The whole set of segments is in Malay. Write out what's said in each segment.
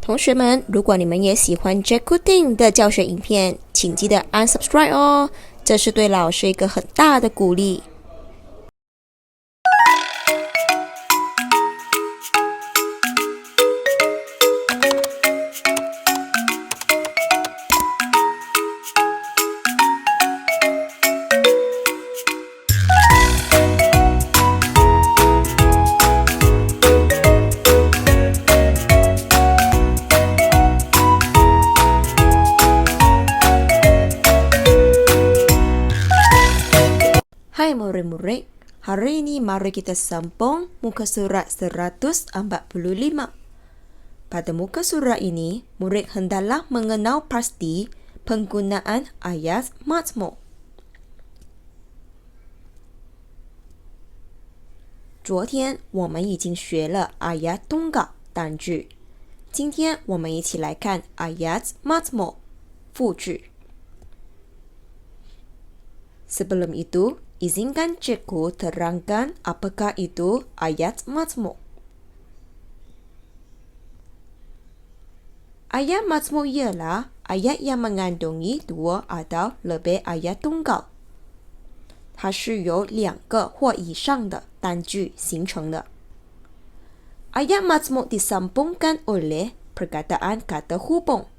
同学们，如果你们也喜欢 Jacqueline 的教学影片，请记得按 subscribe 哦，这是对老师一个很大的鼓励。Hai murid-murid, hari ini mari kita sambung muka surat 145. Pada muka surat ini, murid hendaklah mengenal pasti penggunaan ayat mazmur. 昨天我们已经学了 ayat tunggal 单句，今天我们一起来看 ayat mazmur 复句。Sebelum itu, izinkan cikgu terangkan apakah itu ayat mazmur. Ayat mazmur ialah ayat yang mengandungi 2 atau lebih ayat tunggal. 它是由2个或以上的单句形成的。Ayat mazmur disambungkan oleh perkataan kata hubung.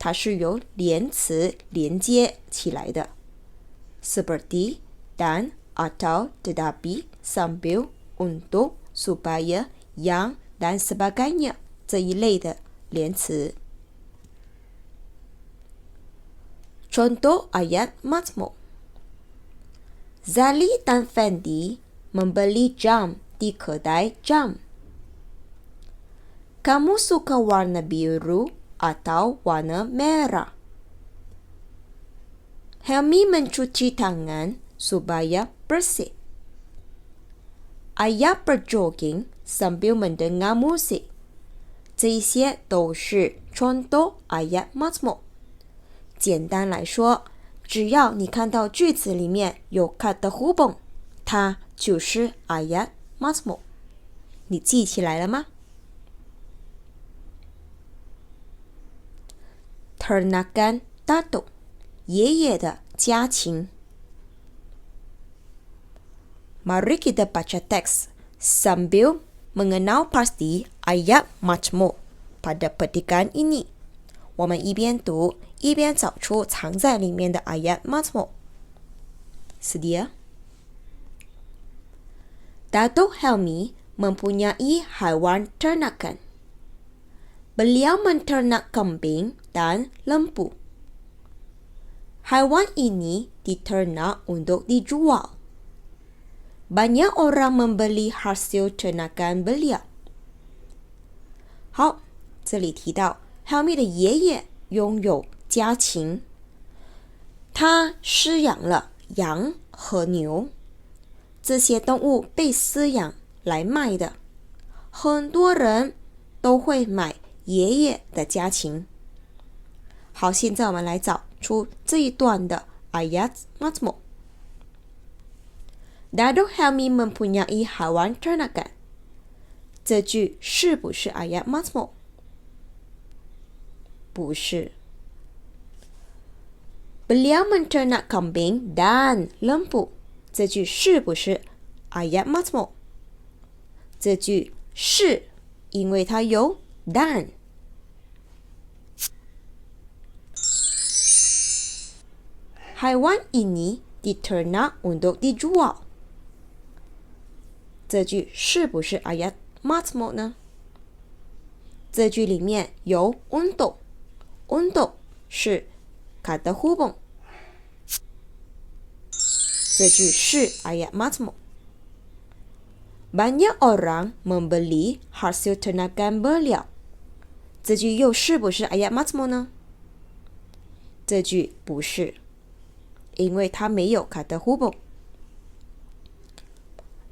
它是由连词连接起来的。Seperti dan, atau, tetapi, sambil, untuk, supaya, yang, dan sebagainya 这一类的连词。Contoh ayat mazmur. Zali dan Fendi membeli jam di kedai jam. Kamu suka warna biru atau warna merah? Helmi mencuci tangan supaya bersih. Ayah berjogging sambil mendengar musik. 这一些都是 contoh ayat mazmur. 简单来说，只要你看到句子里面有 kata hubung， 它就是 ayat mazmur。你记起来了吗？ Ternakan datuk， 爷爷的家禽。Mari kita baca teks sambil mengenal pasti ayat mazmur pada petikan ini. 我们一边读，一边找出藏在里面的 ayat mazmur. Sedia? Datuk Helmi mempunyai haiwan ternakan. Beliau menternak kambing dan lembu. Haiwan ini diternak untuk dijual. Banyak orang membeli hasil ternakan beliau. 好，这里提到 Helmi 的爷爷拥有家禽，他饲养了羊和牛，这些动物被饲养来卖的，很多人都会买爷爷的家禽。好，现在我们来找出这一段的 ayat mazmur. Datuk Helmi mempunyai haiwan ternakan. 这句是不是 ayat mazmur? 不是。Beliau menternak kambing dan lembu. 这句是不是 ayat mazmur? 这句是，因为它有 dan。Haiwan ini diternak untuk dijual. 这句是不是 ayat mazmur 呢？这句里面有 untuk， untuk 是 kata hubung。这句是 ayat mazmur. Banyak orang membeli hasil ternakan beliau. 这句又是不是 ayat mazmur 呢？这句不是，因为它没有 kata hubung.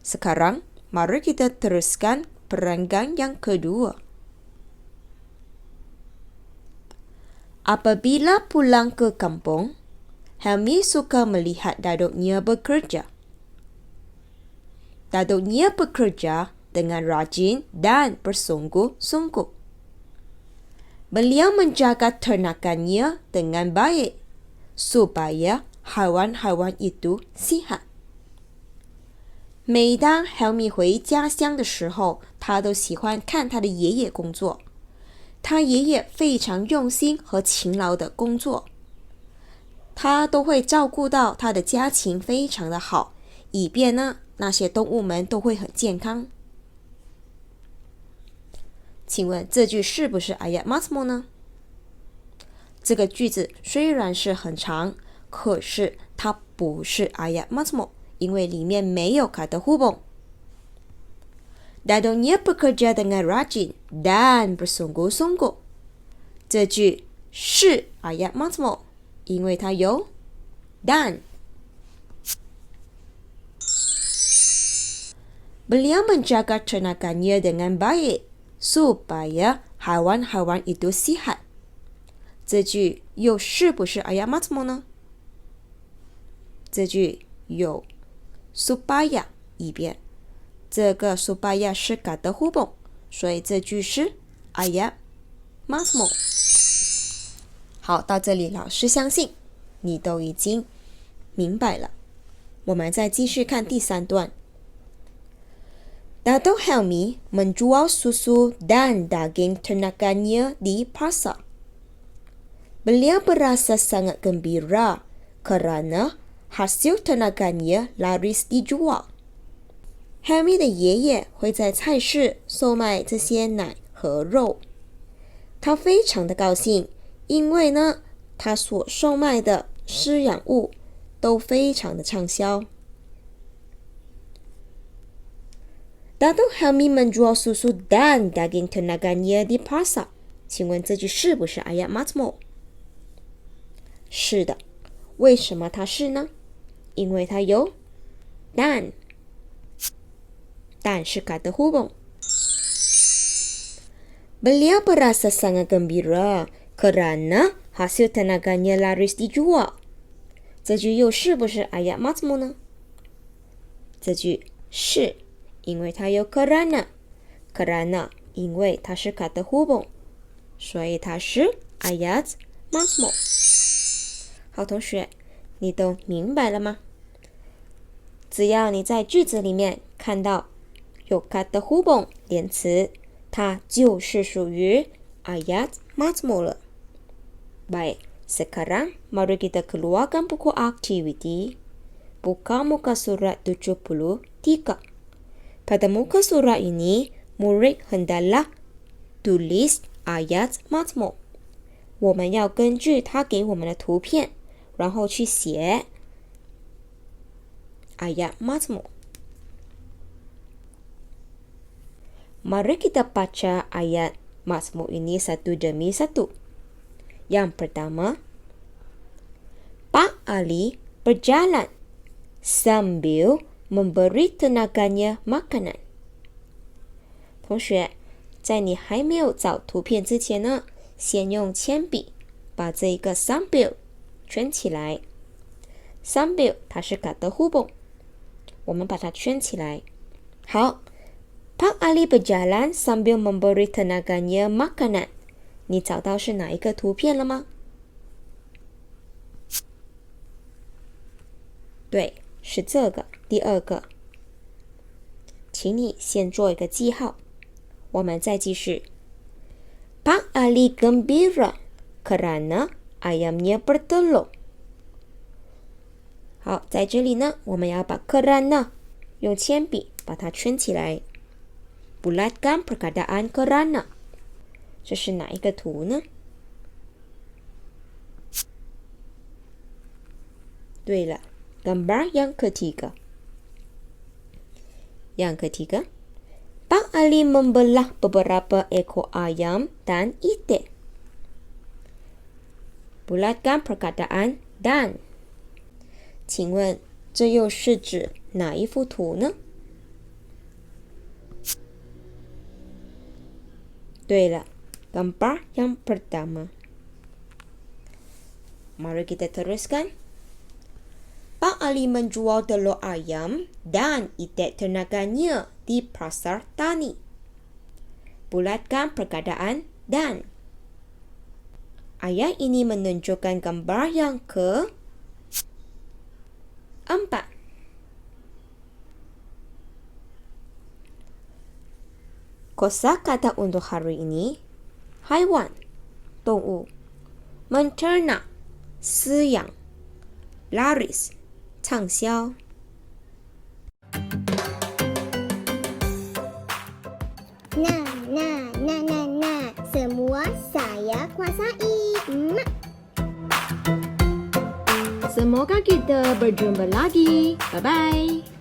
Sekarang, mari kita teruskan perenggan yang kedua. Apabila pulang ke kampung, Helmi suka melihat daduknya bekerja. Daduknya bekerja dengan rajin dan bersungguh-sungguh. Beliau menjaga ternakannya dengan baik supaya haiwan-haiwan itu sihat。每当 Helmi 回家乡的时候，他都喜欢看他的爷爷工作。他爷爷非常用心和勤劳的工作，他都会照顾到他的家禽非常的好，以便呢那些动物们都会很健康。请问这句是不是 ayat mazmur 呢？这个句子虽然是很长，可是它不是 ayat mazmur， 因为里面没有 kata hubung。Dadonya bekerja dengan rajin dan bersungguh-sungguh。这句是 ayat mazmur， 因为它有 dan。Beliau menjaga ternakannya dengan baik supaya haiwan-haiwan itu sihat。这句又是不是 ayat mazmur 呢？这句有 supaya 一边，这个 supaya 是 kata hubung， 所以这句是 ayat mazmur。好，到这里老师相信你都已经明白了。我们再继续看第3段。Dato Helmi menjual susu dan daging ternakannya di pasar. Beliau berasa sangat gembira kerana hasil ternakannya laris dijual. Helmi 的爷爷会在菜市售卖这些奶和肉，他非常的高兴，因为呢，他所售卖的饲养物都非常的畅销。Dato Helmi menjual susu dan daging ternakannya di pasar。请问这句是不是 ayat mazmur？ 是的，为什么它是呢？因为它有 dan， dan 是 kata hubung。Beliau berasa sangat gembira kerana hasil tenaganya laris dijual。这句又是不是 ayat mazmur 呢？这句是，因为它有 kerana， 因为它是 kata hubung， 所以它是 ayat mazmur。好，同学，你都明白了吗？只要你在句子里面看到有 kata hubung 连词，它就是属于 ayat mazmur 了。Baik, sekarang mari kita keluarkan buku aktiviti. Buka muka surat 73. Pada muka surat ini, murid hendaklah tulis ayat mazmur。我们要根据他给我们的图片，然后去写 ayat mazmur。Mari kita baca ayat mazmur ini satu demi satu. Yang pertama, Pak Ali berjalan sambil memberi tenaganya makanan。同学，在你还没有找图片之前呢，先用铅笔把这一个 sambil 圈起来。sambil 它是 kata hubung， 我们把它圈起来。好， Pak Ali berjalan sambil memberi tenaganya makanan。你找到是哪一个图片了吗？对，是这个，第二个。请你先做一个记号，我们再继续。Pak Ali gembira kerana ayamnya bertelur。好，在这里呢，我们要把 kerana 用铅笔把它圈起来。Bulatkan perkataan kerana。这是哪一个图呢？对了， gambar yang ketiga。Yang ketiga, Pak Ali membelah beberapa ekor ayam dan itik. Bulatkan perkataan dan。请问这又是指哪一幅图呢？对了， gambar yang pertama。Mari kita teruskan. Pak Ali menjual telur ayam dan itik ternakanya di pasar tani. Bulatkan perkataan dan。Ayat ini menunjukkan gambar yang ke-4. Kosakata untuk hari ini: haiwan, 动物; mencerna, 饲养; laris, 畅销。Nah, semua saya kuasai. Semoga kita berjumpa lagi. Bye-bye.